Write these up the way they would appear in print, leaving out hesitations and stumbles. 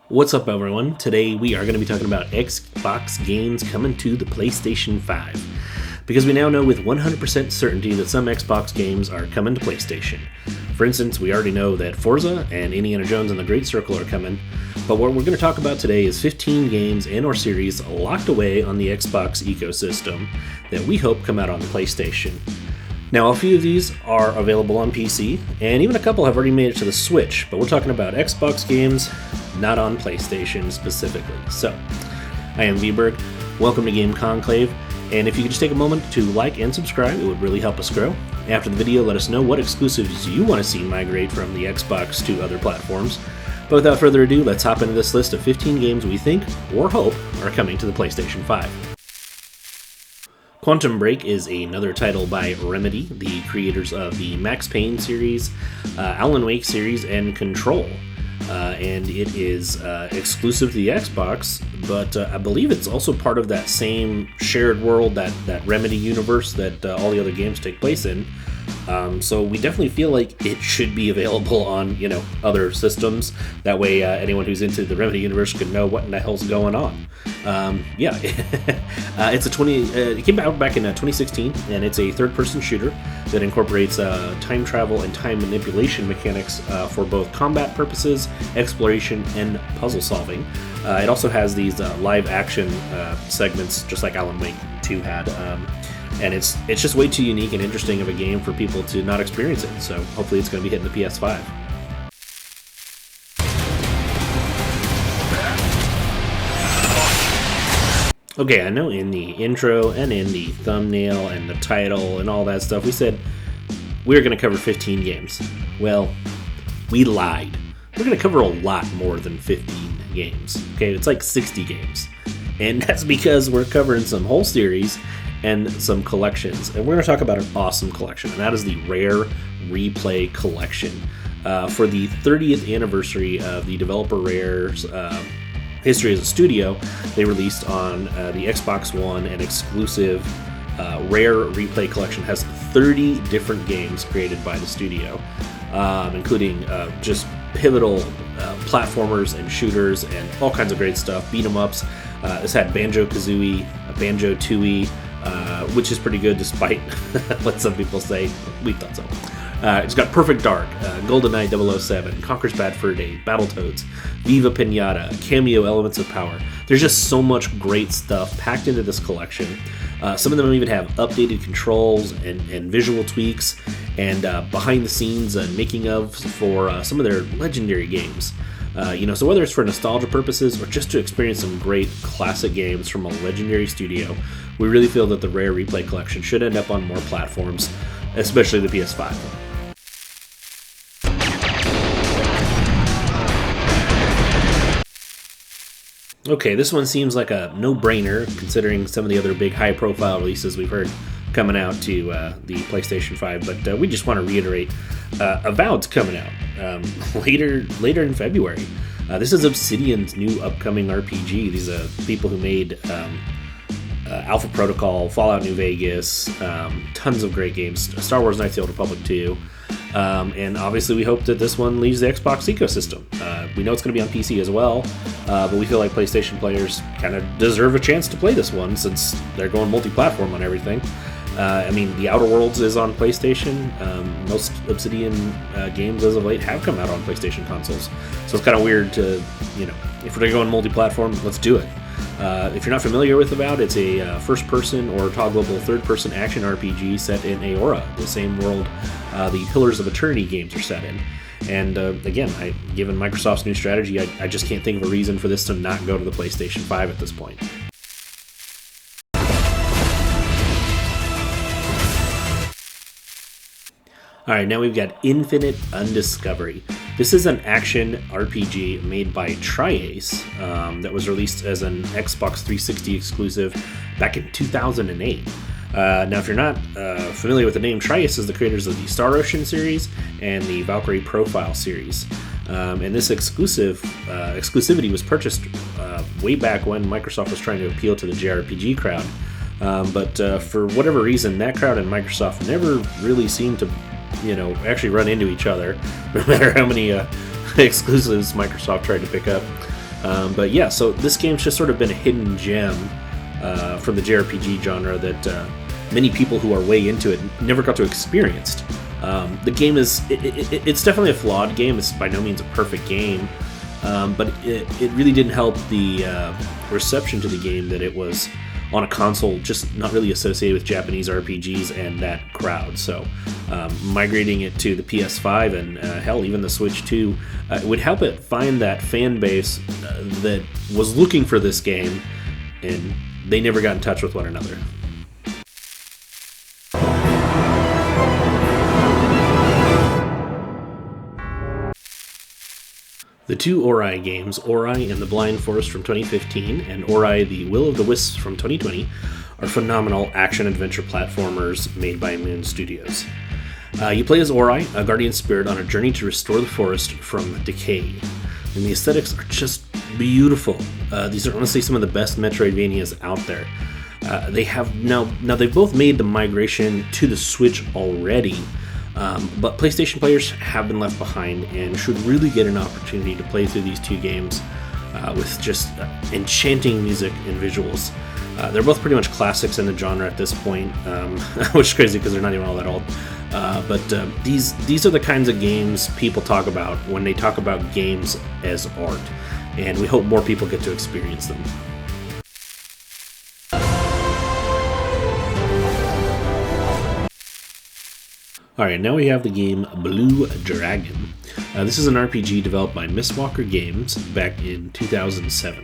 What's up, everyone? Today we are going to be talking about Xbox games coming to the PlayStation 5. Because we now know with 100% certainty that some Xbox games are coming to PlayStation. For instance, we already know that Forza and Indiana Jones and the Great Circle are coming, but what we're going to talk about today is 15 games and or series locked away on the Xbox ecosystem that we hope come out on the PlayStation. Now, a few of these are available on PC, and even a couple have already made it to the Switch, but we're talking about Xbox games, not on PlayStation specifically. So, I am Vberg, welcome to Game Conclave, and if you could just take a moment to like and subscribe, it would really help us grow. After the video, let us know what exclusives you want to see migrate from the Xbox to other platforms. But without further ado, let's hop into this list of 15 games we think, or hope, are coming to the PlayStation 5. Quantum Break is another title by Remedy, the creators of the Max Payne series, Alan Wake series, and Control. And it is exclusive to the Xbox, but I believe it's also part of that same shared world, that Remedy universe that all the other games take place in. So we definitely feel like it should be available on, other systems. That way, anyone who's into the Remedy universe can know what in the hell's going on. It came out back in 2016, and it's a third-person shooter that incorporates time travel and time manipulation mechanics for both combat purposes, exploration, and puzzle solving. It also has these live-action segments, just like Alan Wake 2 had. And it's just way too unique and interesting of a game for people to not experience it. So hopefully it's going to be hitting the PS5. Okay, I know in the intro and in the thumbnail and the title and all that stuff, we said we were going to cover 15 games. Well, we lied. We're going to cover a lot more than 15 games. Okay, it's like 60 games. And that's because we're covering some whole series and some collections. And we're going to talk about an awesome collection, and that is the Rare Replay Collection. For the 30th anniversary of the developer Rare's history as a studio, they released on the Xbox One an exclusive Rare Replay Collection. It has 30 different games created by the studio, including just pivotal platformers and shooters and all kinds of great stuff, beat-em-ups. This had Banjo Kazooie, Banjo Tooie, which is pretty good despite what some people say. We thought so. It's got Perfect Dark, Goldeneye 007, Conker's Bad Fur Day, Battletoads, Viva Pinata, Cameo Elements of Power. There's just so much great stuff packed into this collection. Some of them even have updated controls and visual tweaks and behind the scenes making of for some of their legendary games. So whether it's for nostalgia purposes or just to experience some great classic games from a legendary studio, we really feel that the Rare Replay Collection should end up on more platforms, especially the PS5. Okay, this one seems like a no-brainer considering some of the other big high-profile releases we've heard coming out to the PlayStation 5, but we just want to reiterate, Avowed's coming out later in February. This is Obsidian's new upcoming RPG. These are people who made Alpha Protocol, Fallout New Vegas, tons of great games, Star Wars Knights of the Old Republic 2, and obviously we hope that this one leaves the Xbox ecosystem. We know it's going to be on PC as well, but we feel like PlayStation players kind of deserve a chance to play this one since they're going multi-platform on everything. The Outer Worlds is on PlayStation. Most Obsidian games as of late have come out on PlayStation consoles. So it's kind of weird to, if we're going multi-platform, let's do it. If you're not familiar with Avowed, it's a first-person or toggleable third-person action RPG set in Aora, the same world the Pillars of Eternity games are set in. And again, given Microsoft's new strategy, I just can't think of a reason for this to not go to the PlayStation 5 at this point. Alright, now we've got Infinite Undiscovery. This is an action RPG made by Tri-Ace that was released as an Xbox 360 exclusive back in 2008. Now, if you're not familiar with the name, Tri-Ace is the creators of the Star Ocean series and the Valkyrie Profile series. And this exclusivity was purchased way back when Microsoft was trying to appeal to the JRPG crowd. But for whatever reason, that crowd and Microsoft never really seemed to actually run into each other, no matter how many exclusives Microsoft tried to pick up. But yeah, so this game's just sort of been a hidden gem from the JRPG genre that many people who are way into it never got to experience. The game it's definitely a flawed game. It's by no means a perfect game, but it really didn't help the reception to the game that it was on a console just not really associated with Japanese RPGs and that crowd. So migrating it to the PS5 and hell, even the Switch 2 would help it find that fan base that was looking for this game, and they never got in touch with one another. The two Ori games, Ori and the Blind Forest from 2015 and Ori the Will of the Wisps from 2020, are phenomenal action-adventure platformers made by Moon Studios. You play as Ori, a guardian spirit on a journey to restore the forest from decay. And the aesthetics are just beautiful. These are honestly some of the best Metroidvanias out there. They have now they've both made the migration to the Switch already, but PlayStation players have been left behind and should really get an opportunity to play through these two games with just enchanting music and visuals. They're both pretty much classics in the genre at this point, which is crazy because they're not even all that old. But these are the kinds of games people talk about when they talk about games as art, and we hope more people get to experience them. Alright, now we have the game Blue Dragon. This is an RPG developed by Mistwalker Games back in 2007.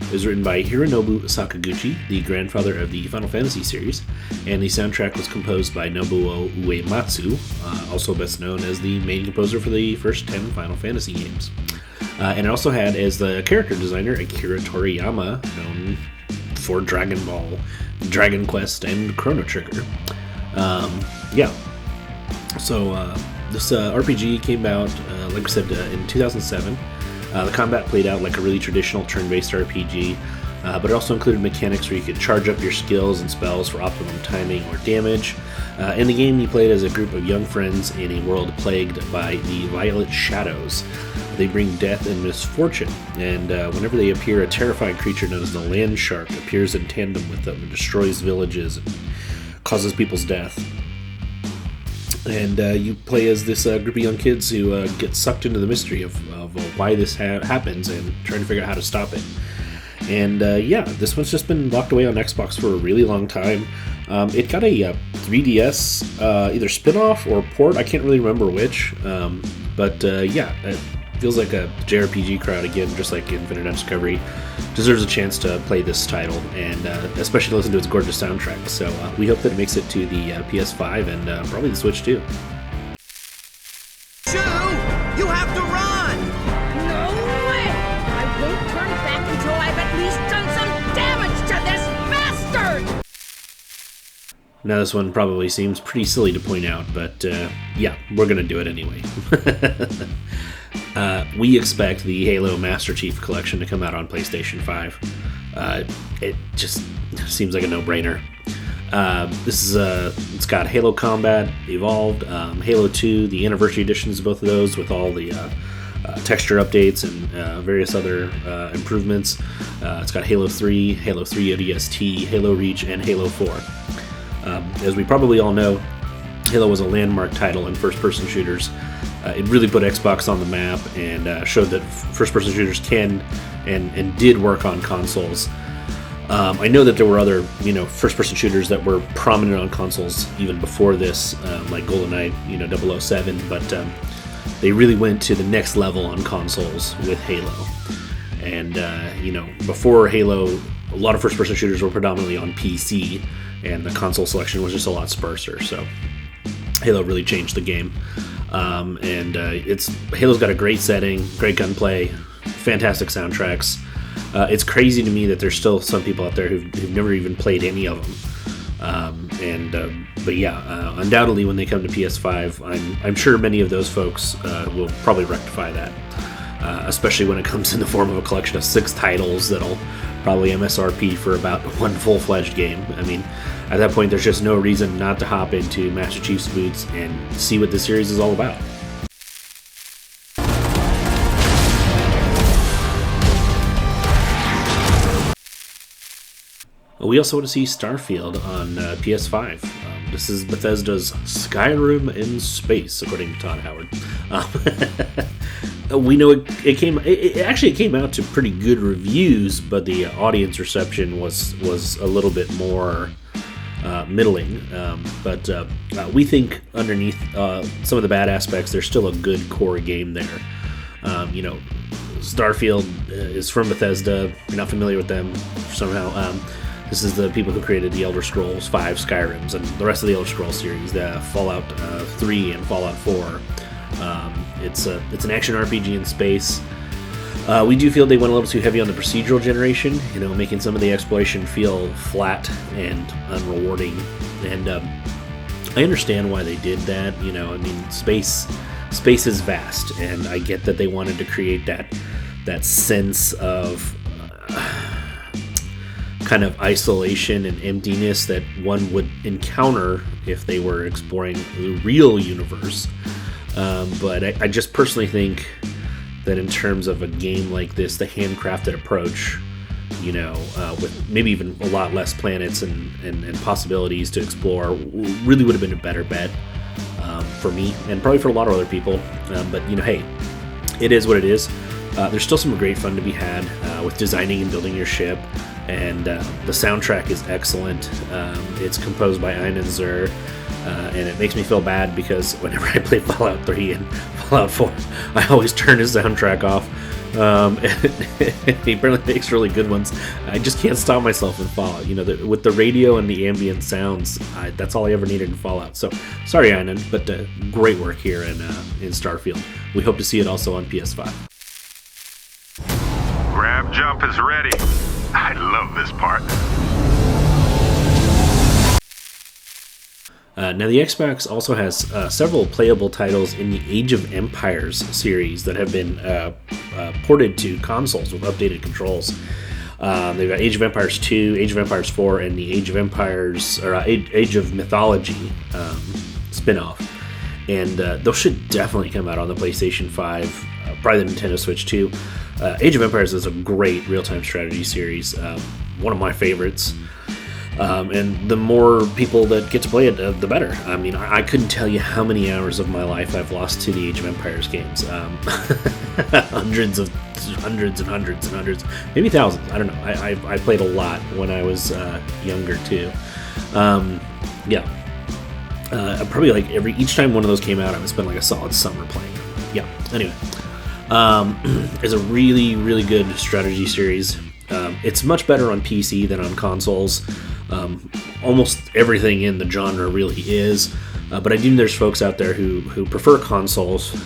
It was written by Hironobu Sakaguchi, the grandfather of the Final Fantasy series, and the soundtrack was composed by Nobuo Uematsu, also best known as the main composer for the first 10 Final Fantasy games. And it also had as the character designer Akira Toriyama, known for Dragon Ball, Dragon Quest, and Chrono Trigger. So this RPG came out, like I said, in 2007. The combat played out like a really traditional turn-based RPG, but it also included mechanics where you could charge up your skills and spells for optimum timing or damage. In the game, you played as a group of young friends in a world plagued by the Violet Shadows. They bring death and misfortune, and whenever they appear, a terrifying creature known as the Land Shark appears in tandem with them and destroys villages and causes people's death. And you play as this group of young kids who get sucked into the mystery of why this happens and trying to figure out how to stop it. And this one's just been locked away on Xbox for a really long time. It got a 3DS either spin-off or port, I can't really remember which. It feels like a JRPG crowd again, just like Infinite Undiscovery, deserves a chance to play this title, and especially to listen to its gorgeous soundtrack. So we hope that it makes it to the PS5 and probably the Switch too. Shoo! You have to run! No way! I won't turn back until I've at least done some damage to this bastard! Now this one probably seems pretty silly to point out, but we're gonna do it anyway. We expect the Halo Master Chief Collection to come out on PlayStation 5. It just seems like a no-brainer. It's got Halo Combat, Evolved, Halo 2, the Anniversary Editions of both of those with all the texture updates and various other improvements. It's got Halo 3, Halo 3 ODST, Halo Reach, and Halo 4. As we probably all know, Halo was a landmark title in first-person shooters. It really put Xbox on the map and showed that first-person shooters can and did work on consoles. I know that there were other, first-person shooters that were prominent on consoles even before this, like GoldenEye, 007, but they really went to the next level on consoles with Halo. And, before Halo, a lot of first-person shooters were predominantly on PC, and the console selection was just a lot sparser, so Halo really changed the game. Halo's got a great setting, great gunplay, fantastic soundtracks. It's crazy to me that there's still some people out there who've never even played any of them. Undoubtedly when they come to PS5, I'm sure many of those folks will probably rectify that, especially when it comes in the form of a collection of 6 titles that'll probably MSRP for about one full-fledged game. I mean, at that point, there's just no reason not to hop into Master Chief's boots and see what the series is all about. We also want to see Starfield on PS5. This is Bethesda's Skyrim in space, according to Todd Howard. We know it actually came out to pretty good reviews, but the audience reception was a little bit more middling. But we think underneath some of the bad aspects, there's still a good core game there. Starfield is from Bethesda. If you're not familiar with them somehow. This is the people who created the Elder Scrolls 5 Skyrims and the rest of the Elder Scrolls series, the Fallout 3 and Fallout 4. It's an action RPG in space. We do feel they went a little too heavy on the procedural generation, making some of the exploration feel flat and unrewarding. And I understand why they did that. Space is vast, and I get that they wanted to create that sense of kind of isolation and emptiness that one would encounter if they were exploring the real universe. But I just personally think that in terms of a game like this, the handcrafted approach, with maybe even a lot less planets and possibilities to explore, really would have been a better bet for me and probably for a lot of other people. But hey, it is what it is. There's still some great fun to be had with designing and building your ship. And the soundtrack is excellent. It's composed by Einan Zur, and it makes me feel bad because whenever I play Fallout 3 and Fallout 4, I always turn his soundtrack off. He apparently makes really good ones. I just can't stop myself in Fallout. With the radio and the ambient sounds, that's all I ever needed in Fallout. So, sorry, Einan, but great work here in Starfield. We hope to see it also on PS5. Grab jump is ready. I love this part. Now, the Xbox also has several playable titles in the Age of Empires series that have been ported to consoles with updated controls. They've got Age of Empires 2, Age of Empires 4, and the Age of Empires, or Age of Mythology spin-off. And those should definitely come out on the PlayStation 5, probably the Nintendo Switch too. Age of Empires is a great real-time strategy series, one of my favorites. And the more people that get to play it, the better. I mean, I couldn't tell you how many hours of my life I've lost to the Age of Empires games. Hundreds, maybe thousands. I don't know. I played a lot when I was younger too. Probably each time one of those came out, I would spend a solid summer playing. Yeah. Anyway, it's a really, really good strategy series. It's much better on PC than on consoles. Almost everything in the genre really is, but I do know there's folks out there who prefer consoles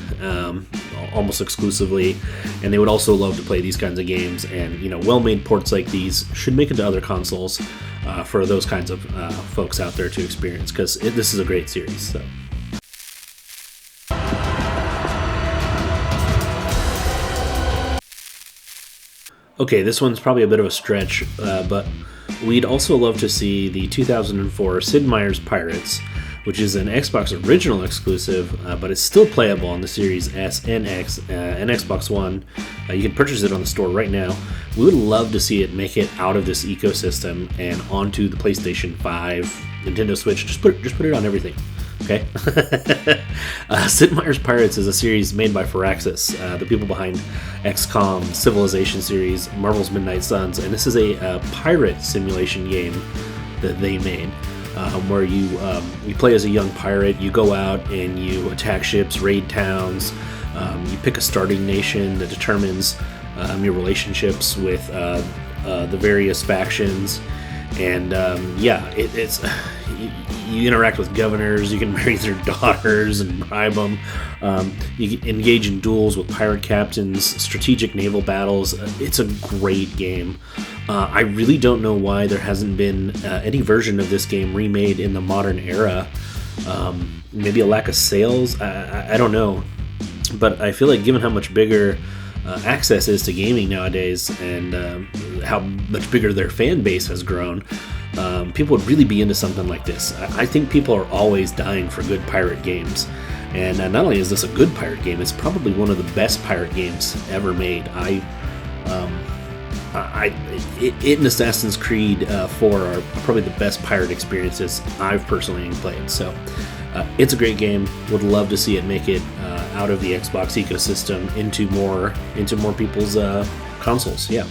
almost exclusively, and they would also love to play these kinds of games. And well-made ports like these should make it to other consoles for those kinds of folks out there to experience, because this is a great series. So. Okay, this one's probably a bit of a stretch, but we'd also love to see the 2004 Sid Meier's Pirates, which is an Xbox original exclusive, but it's still playable on the Series S and X and Xbox One. You can purchase it on the store right now. We would love to see it make it out of this ecosystem and onto the PlayStation 5, Nintendo Switch. Just put it on everything. Okay. Sid Meier's Pirates is a series made by Firaxis, the people behind XCOM, Civilization series, Marvel's Midnight Suns, and this is a pirate simulation game that they made, where you play as a young pirate. You go out and you attack ships, raid towns. You pick a starting nation that determines your relationships with the various factions, and it's. You interact with governors, you can marry their daughters and bribe them. You can engage in duels with pirate captains, strategic naval battles. It's a great game. I really don't know why there hasn't been any version of this game remade in the modern era. Maybe a lack of sales? I don't know. But I feel like given how much bigger access is to gaming nowadays and how much bigger their fan base has grown, people would really be into something like this. I think people are always dying for good pirate games, and not only is this a good pirate game, it's probably one of the best pirate games ever made. It and Assassin's Creed 4 are probably the best pirate experiences I've personally played. So it's a great game. Would love to see it make it out of the Xbox ecosystem into more people's consoles. Yeah.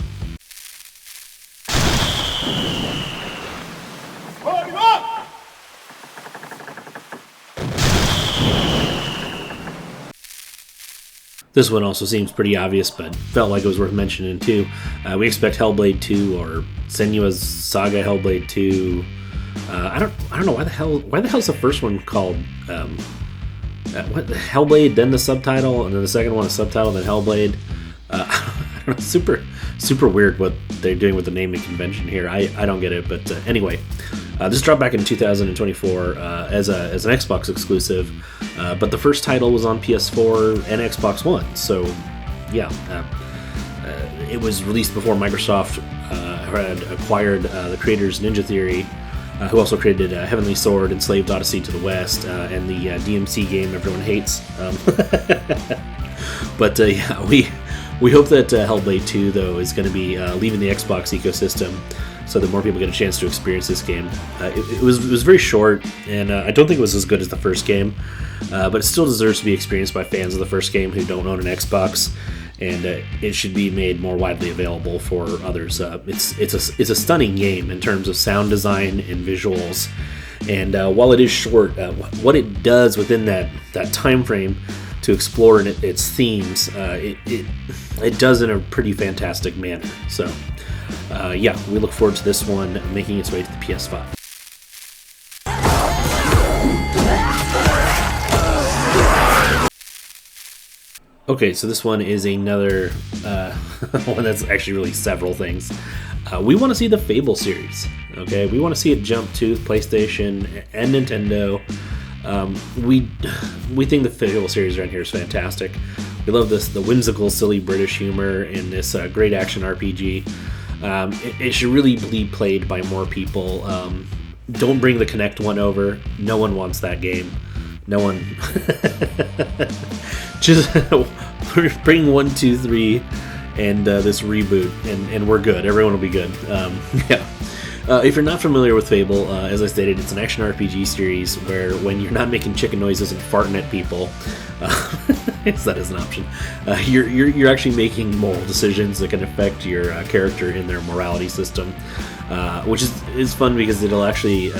This one also seems pretty obvious, but felt like it was worth mentioning too. We expect Hellblade 2 or Senua's Saga Hellblade 2. I don't know why the hell's the first one called Hellblade, then the subtitle, and then the second one a subtitle, then Hellblade. I don't know, super weird what they're doing with the naming convention here. I don't get it, but anyway. This dropped back in 2024 as an Xbox exclusive, but the first title was on PS4 and Xbox One, so yeah. It was released before Microsoft had acquired the creators Ninja Theory, who also created Heavenly Sword, Enslaved Odyssey to the West, and the DMC game everyone hates. But yeah, we hope that Hellblade 2, though, is going to be leaving the Xbox ecosystem so that more people get a chance to experience this game. It was very short, and I don't think it was as good as the first game, but it still deserves to be experienced by fans of the first game who don't own an Xbox, and it should be made more widely available for others. It's a stunning game in terms of sound design and visuals, and while it is short, what it does within that time frame to explore its themes, it does in a pretty fantastic manner. So yeah, we look forward to this one making its way to the PS5. Okay, so this one is another one that's actually really several things. We want to see the Fable series. Okay, we want to see it jump to PlayStation and Nintendo. We think the Fable series around here is fantastic. We love the whimsical, silly British humor in this great action RPG. It should really be played by more people. Don't bring the Kinect one over. No one wants that game. No one. Just bring 1, 2, 3 and this reboot, and we're good. Everyone will be good. Yeah. If you're not familiar with Fable, as I stated, it's an action RPG series where when you're not making chicken noises and farting at people, yes, that is an option, you're actually making moral decisions that can affect your character in their morality system, which is fun because it'll actually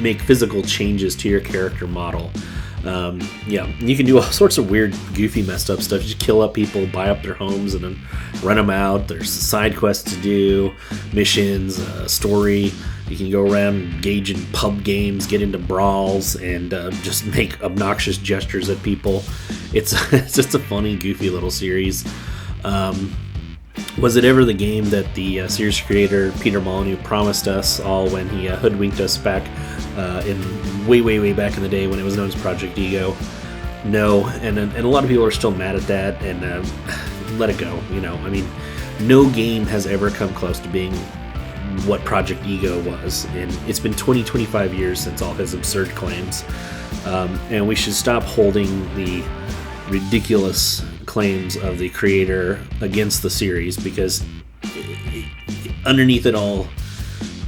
make physical changes to your character model. Yeah, you can do all sorts of weird, goofy, messed up stuff. You just kill up people, buy up their homes, and then run them out. There's side quests to do, missions, story. You can go around, engage in pub games, get into brawls, and just make obnoxious gestures at people. It's just a funny, goofy little series. Was it ever the game that the series creator, Peter Molyneux, promised us all when he hoodwinked us back in way back in the day when it was known as Project Ego? No, and a lot of people are still mad at that, and let it go. I mean, no game has ever come close to being what Project Ego was, and it's been 25 years since all his absurd claims, and we should stop holding the ridiculous claims of the creator against the series, because underneath it all,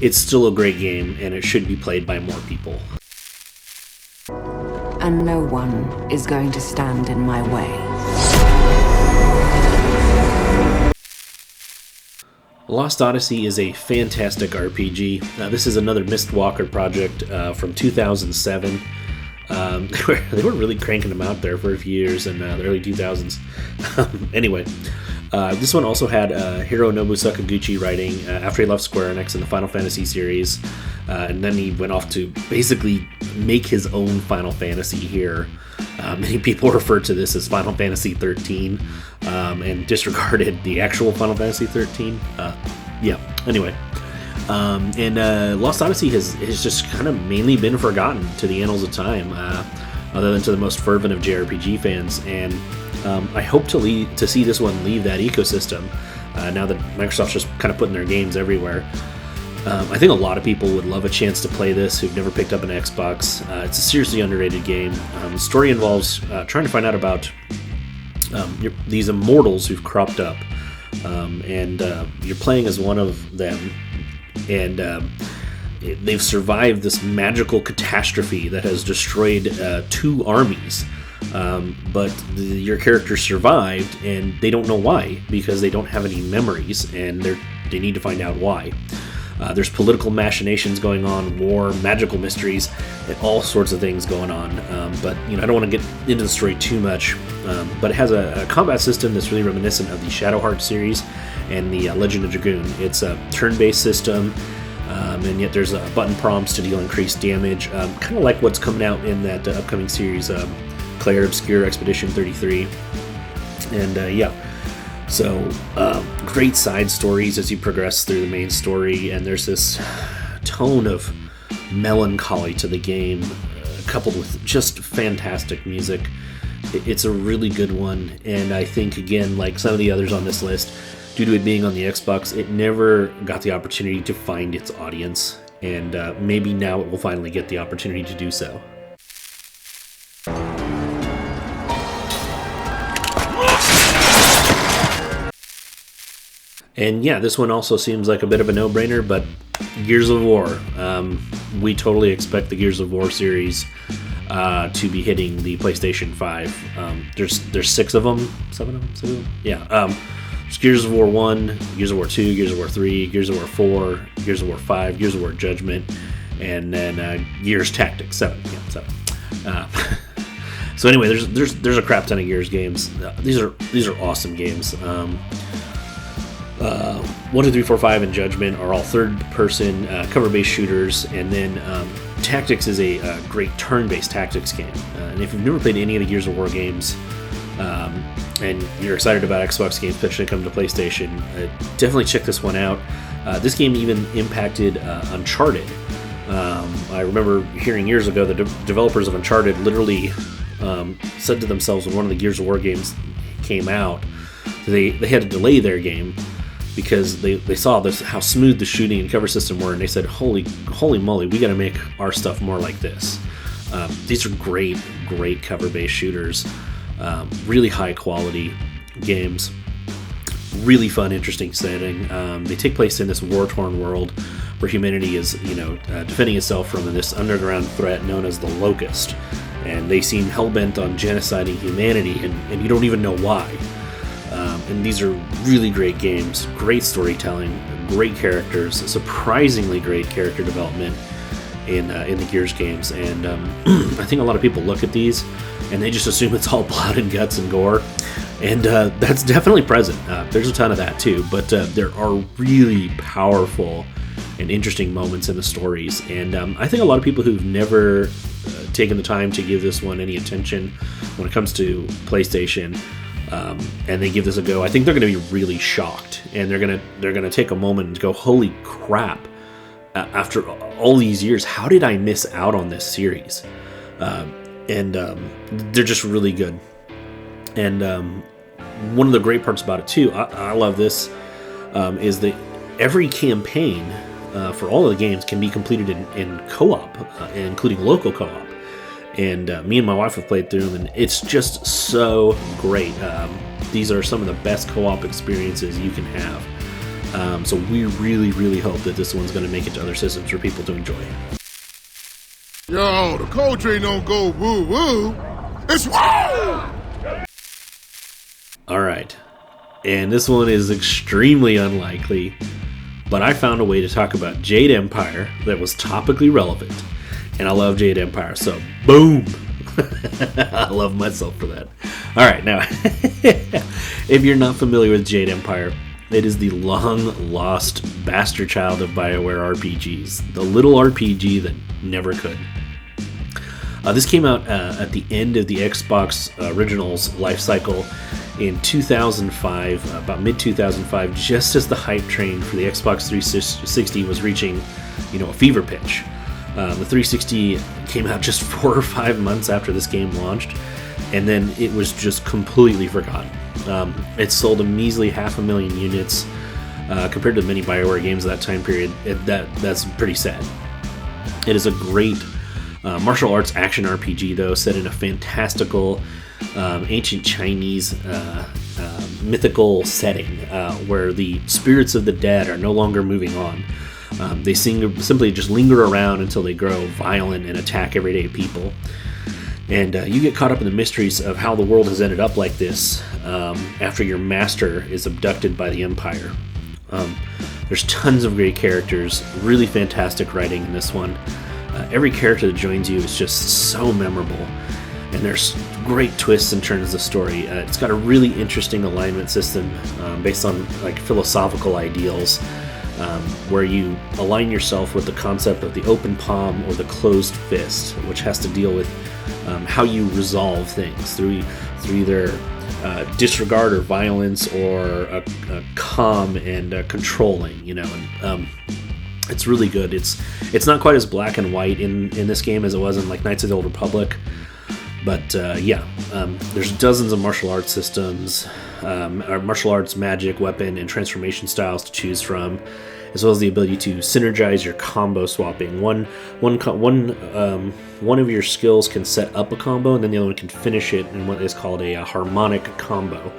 it's still a great game, and it should be played by more people. And no one is going to stand in my way. Lost Odyssey is a fantastic RPG. This is another Mistwalker project from 2007. They were really cranking them out there for a few years in the early 2000s. Anyway, this one also had Hironobu Sakaguchi writing after he left Square Enix in the Final Fantasy series, and then he went off to basically make his own Final Fantasy here. Many people refer to this as Final Fantasy 13 and disregarded the actual Final Fantasy 13. Yeah, anyway. And Lost Odyssey has just kind of mainly been forgotten to the annals of time, other than to the most fervent of JRPG fans. And I hope to see this one leave that ecosystem now that Microsoft's just kind of putting their games everywhere. I think a lot of people would love a chance to play this who've never picked up an Xbox. It's a seriously underrated game. The story involves trying to find out about these immortals who've cropped up and you're playing as one of them, and they've survived this magical catastrophe that has destroyed 2 armies. But your character survived, and they don't know why, because they don't have any memories, and they need to find out why. There's political machinations going on, war, magical mysteries, and all sorts of things going on. But I don't want to get into the story too much. But it has a combat system that's really reminiscent of the Shadowheart series and the Legend of Dragoon. It's a turn-based system, and yet there's button prompts to deal increased damage, kind of like what's coming out in that upcoming series, Claire Obscure Expedition 33. And so great side stories as you progress through the main story, and there's this tone of melancholy to the game, coupled with just fantastic music. It's a really good one, and I think, again, like some of the others on this list, due to it being on the Xbox, it never got the opportunity to find its audience, and maybe now it will finally get the opportunity to do so. And yeah, this one also seems like a bit of a no-brainer, but Gears of War. We totally expect the Gears of War series to be hitting the PlayStation 5. There's 6 of them, 7 of them, 6 of them? Yeah. There's Gears of War 1, Gears of War 2, Gears of War 3, Gears of War 4, Gears of War 5, Gears of War Judgment, and then Gears Tactics 7. Yeah, 7. So anyway, there's a crap ton of Gears games. These are awesome games. 1, 2, 3, 4, 5, and Judgment are all third-person cover-based shooters, and then Tactics is a great turn-based tactics game. And if you've never played any of the Gears of War games, and you're excited about Xbox games potentially coming to PlayStation, definitely check this one out. This game even impacted Uncharted. I remember hearing years ago the developers of Uncharted literally said to themselves when one of the Gears of War games came out, they had to delay their game because they saw this, how smooth the shooting and cover system were, and they said, holy moly, we got to make our stuff more like this. These are great cover-based shooters, really high quality games, really fun, interesting setting. They take place in this war-torn world where humanity is, defending itself from this underground threat known as the Locust, and they seem hell-bent on genociding humanity, and you don't even know why. And these are really great games, great storytelling, great characters, surprisingly great character development in the Gears games. And I think a lot of people look at these and they just assume it's all blood and guts and gore, and that's definitely present. There's a ton of that too, but there are really powerful and interesting moments in the stories. And I think a lot of people who've never taken the time to give this one any attention when it comes to PlayStation, and they give this a go, I think they're going to be really shocked, and they're going to take a moment and go, holy crap, after all these years, how did I miss out on this series? And they're just really good. And one of the great parts about it too, I love this, is that every campaign for all of the games can be completed in co-op, including local co-op. And me and my wife have played through them, and it's just so great. These are some of the best co-op experiences you can have. So we really, really hope that this one's going to make it to other systems for people to enjoy. Yo, the cold train don't go woo-woo. It's woo! All right. And this one is extremely unlikely, but I found a way to talk about Jade Empire that was topically relevant. And I love Jade Empire, so boom! I love myself for that. Alright, now, if you're not familiar with Jade Empire, it is the long-lost bastard child of BioWare RPGs. The little RPG that never could. This came out at the end of the Xbox Originals life cycle in 2005, about mid-2005, just as the hype train for the Xbox 360 was reaching, a fever pitch. The 360 came out just 4 or 5 months after this game launched, and then it was just completely forgotten. It sold a measly 500,000 units compared to many BioWare games of that time period. That's pretty sad. It is a great martial arts action RPG, though, set in a fantastical ancient Chinese mythical setting where the spirits of the dead are no longer moving on. They simply just linger around until they grow violent and attack everyday people. And you get caught up in the mysteries of how the world has ended up like this after your master is abducted by the Empire. There's tons of great characters, really fantastic writing in this one. Every character that joins you is just so memorable, and there's great twists and turns of the story. It's got a really interesting alignment system based on like philosophical ideals, where you align yourself with the concept of the open palm or the closed fist, which has to deal with how you resolve things through either disregard or violence, or a calm and controlling, you know. And it's really good. It's not quite as black and white in this game as it was in like Knights of the Old Republic, but there's dozens of martial arts systems, martial arts, magic, weapon, and transformation styles to choose from, as well as the ability to synergize your combo swapping. One of your skills can set up a combo, and then the other one can finish it in what is called a harmonic combo.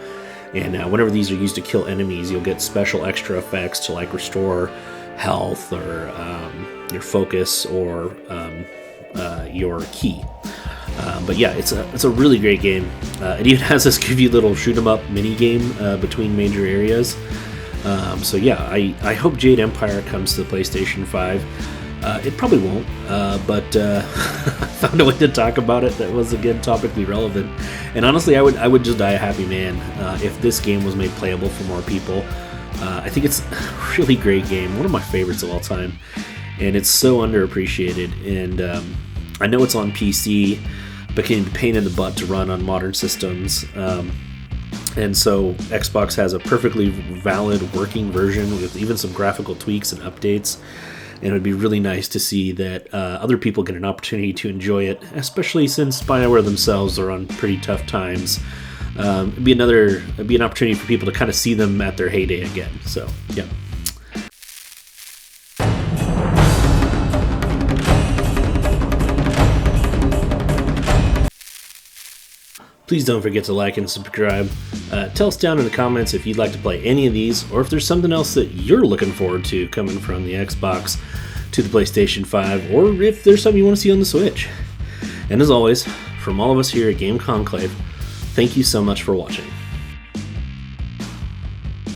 And whenever these are used to kill enemies, you'll get special extra effects to like restore health, or your focus, or your ki. But yeah, it's a really great game. It even has this goofy little shoot 'em up mini game between major areas. So yeah, I hope Jade Empire comes to the PlayStation 5. It probably won't, but I found a way to talk about it that was, again, topically relevant. And honestly, I would just die a happy man if this game was made playable for more people. I think it's a really great game, one of my favorites of all time, and it's so underappreciated. And I know it's on PC, but can be a pain in the butt to run on modern systems. And so Xbox has a perfectly valid working version with even some graphical tweaks and updates. And it would be really nice to see that other people get an opportunity to enjoy it, especially since BioWare themselves are on pretty tough times. It'd be an opportunity for people to kind of see them at their heyday again. So, yeah. Please don't forget to like and subscribe. Tell us down in the comments if you'd like to play any of these, or if there's something else that you're looking forward to coming from the Xbox to the PlayStation 5, or if there's something you want to see on the Switch. And as always, from all of us here at Game Conclave, thank you so much for watching.